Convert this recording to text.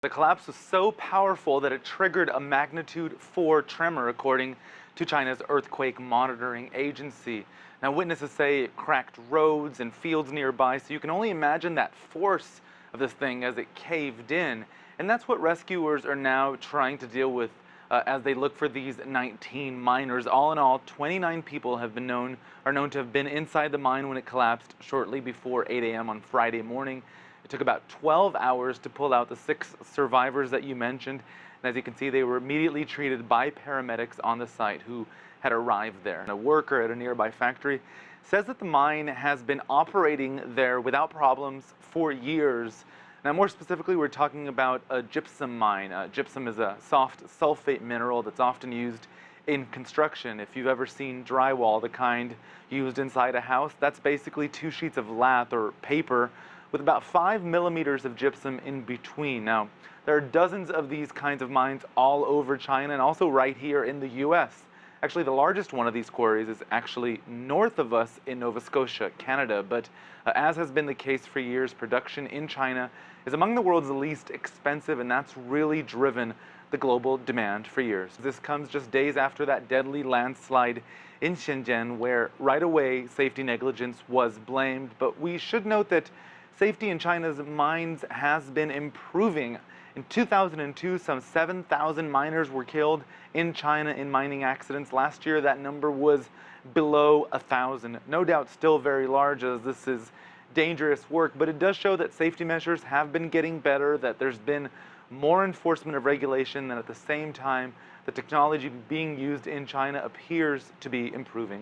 The collapse was so powerful that it triggered a magnitude 4 tremor, according to China's earthquake monitoring agency. Now, witnesses say it cracked roads and fields nearby, so you can only imagine that force of this thing as it caved in. And that's what rescuers are now trying to deal with as they look for these 19 miners. All in all, 29 people are known to have been inside the mine when it collapsed shortly before 8 a.m. on Friday morning. It took about 12 hours to pull out the 6 survivors that you mentioned. And as you can see, they were immediately treated by paramedics on the site who had arrived there. And a worker at a nearby factory says that the mine has been operating there without problems for years. Now, more specifically, we're talking about a gypsum mine. Gypsum is a soft sulfate mineral that's often used in construction. If you've ever seen drywall, the kind used inside a house, that's basically 2 sheets of lath or paper with about 5 millimeters of gypsum in between. Now, there are dozens of these kinds of mines all over China and also right here in the US. Actually, the largest one of these quarries is actually north of us in Nova Scotia, Canada. But as has been the case for years, production in China is among the world's least expensive, and that's really driven the global demand for years. This comes just days after that deadly landslide in Shenzhen, where right away safety negligence was blamed. But we should note that safety in China's mines has been improving. In 2002, some 7,000 miners were killed in China in mining accidents. Last year, that number was below 1,000. No doubt still very large, as this is dangerous work, but it does show that safety measures have been getting better, that there's been more enforcement of regulation, and at the same time, the technology being used in China appears to be improving.